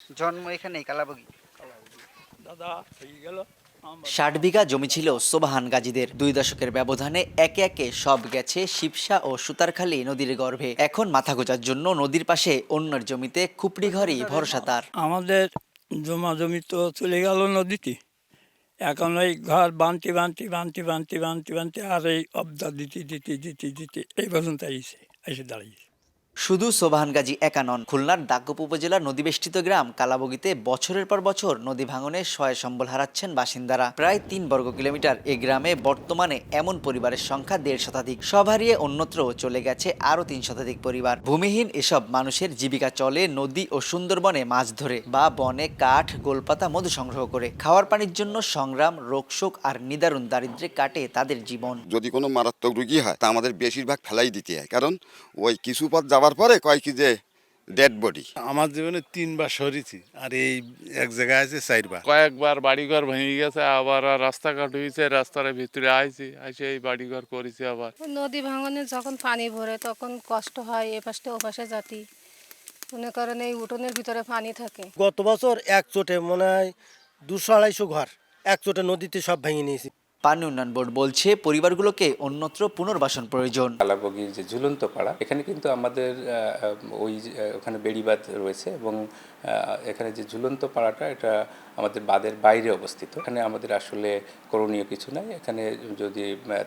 জন্ম এখানেই কালাবগি। দাদা হয়ে গেল ৬০ বিঘা জমি ছিল সোবহান গাজীদের। ২ দশকের ব্যবধানে একে একে সব গেছে শিবসা ও সুতারখালী নদীর গর্ভে। এখন মাথা গোঁজার জন্য নদীর পাশে অন্যের জমিতে খুপড়ি ঘরই ভরসা তার। আমাদের জমা জমি তো চলে গেল নদীতে। এখন ওই ঘর বানতে আর এই অবদা দিতে এই পর্যন্ত এসে দাঁড়িয়েছে। শুধু সোবহান গাজী একা নন, খুলনার দাগনভূঞা উপজেলার নদীবেষ্টিত গ্রাম কালাবগীতে বছরের পর বছর নদী ভাঙনে সয় সম্বল হারাচ্ছেন বাসিন্দারা। প্রায় ৩ বর্গ কিলোমিটার এ গ্রামে বর্তমানে এমন পরিবারের সংখ্যা ১.৫ শতাধিক। সব হারিয়ে অন্যত্র চলে গেছে আরও ৩ শতাধিক পরিবার। ভূমিহীন এসব মানুষের জীবিকা চলে নদী ও সুন্দরবনে মাছ ধরে বা বনে কাঠ, গোলপাতা, মধু সংগ্রহ করে। খাওয়ার পানির জন্য সংগ্রাম, রোগশোক আর নিদারুণ দারিদ্র্যে কাটে তাদের জীবন। যদি কোনো মারাত্মক রোগী হয় তা আমাদের বেশিরভাগ ফেলাই দিতে হয়, কারণ ওই কিছু পথ যাওয়ার পরে কয় কি যে ডেড বডি। আমার জীবনে ৩ বার সরিছি, আর এই এক জায়গায় আছে ৪ বার। কয়েকবার বাড়িঘর ভেঙে গেছে, আবার রাস্তাঘাট হয়েছে, রাস্তার ভিতরে আইসে এই বাড়িঘর করেছে। আবার নদী ভাঙনে যখন পানি ভরে তখন কষ্ট হয়, এপাশে ওপাশে জাতি মনে করেন এই উঠোনের ভিতরে পানি থাকে। গত বছর এক চোটে মনে হয় ২০০-২৫০ ঘর এক চোটে নদীতে সব ভেঙে নিয়েছি। পানি উন্নয়ন বোর্ড বলছে পরিবারগুলোকে অন্যত্র পুনর্বাসন প্রয়োজন। কালাবগীর যে ঝুলন্ত পাড়া, এখানে কিন্তু আমাদের ওখানে বেড়িবাঁধ রয়েছে এবং এখানে যে ঝুলন্ত পাড়াটা এটা আমাদের বাঁধের বাইরে অবস্থিত। এখানে আমাদের আসলে করণীয় কিছু নাই। এখানে যদি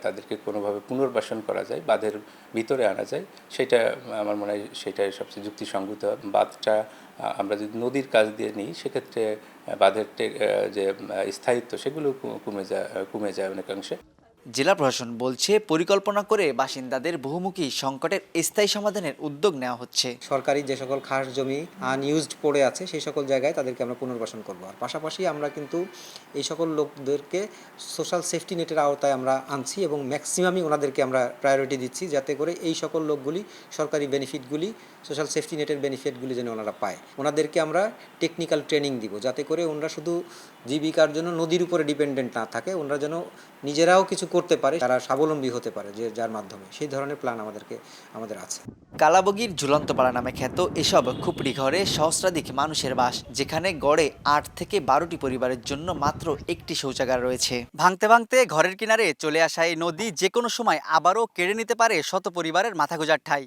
তাদেরকে কোনোভাবে পুনর্বাসন করা যায়, বাঁধের ভিতরে আনা যায়, সেটা আমার মনে হয় সেটাই সবচেয়ে যুক্তিসঙ্গত। বাঁধটা আমরা যদি নদীর কাছ দিয়ে নিই, সেক্ষেত্রে বাঁধের যে স্থায়িত্ব সেগুলো কমে যায় অনেকাংশে। জেলা প্রশাসন বলছে পরিকল্পনা করে বাসিন্দাদের বহুমুখী সংকটের স্থায়ী সমাধানের উদ্যোগ নেওয়া হচ্ছে। সরকারি যে সকল খাস জমি আনইউজড পড়ে আছে সেই সকল জায়গায় তাদেরকে আমরা পুনর্বাসন করব। আর পাশাপাশি আমরা কিন্তু এই সকল লোকদেরকে সোশ্যাল সেফটি নেটের আওতায় আমরা আনছি এবং ম্যাক্সিমামই ওনাদেরকে আমরা প্রায়োরিটি দিচ্ছি, যাতে করে এই সকল লোকগুলি সরকারি বেনিফিটগুলি, সোশ্যাল সেফটি নেটের বেনিফিটগুলি যেন ওনারা পায়। ওনাদেরকে আমরা টেকনিক্যাল ট্রেনিং দিব, যাতে করে ওনারা শুধু জীবিকার জন্য নদীর উপরে ডিপেন্ডেন্ট না থাকে, ওনারা যেন নিজেরাও কিছু করতে পারে, তারা স্বাবলম্বী হতে পারে, যে যার মাধ্যমে সেই ধরনের প্ল্যান আমাদের আছে। কালাবগীর ঝুলন্ত পাড়া নামে খ্যাত এসব খুপড়ি ঘরে সহস্রাধিক মানুষের বাস, যেখানে গড়ে ৮ থেকে ১২টি পরিবারের জন্য মাত্র একটি শৌচাগার রয়েছে। ভাঙতে ভাঙতে ঘরের কিনারে চলে আসা এই নদী যে কোনো সময় আবারও কেড়ে নিতে পারে শত পরিবারের মাথা গোঁজার ঠাঁই।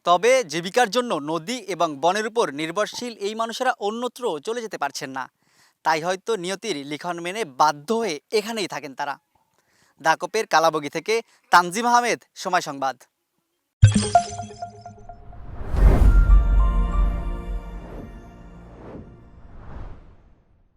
তবে জীবিকার জন্য নদী এবং বনের উপর নির্ভরশীল এই মানুষেরা অন্যত্র চলে যেতে পারছেন না। তাই হয়তো নিয়তির লিখন মেনে বাধ্য হয়ে এখানেই থাকেন তারা। দাকপের কালাবগী থেকে তানজিম আহমেদ, সময় সংবাদ।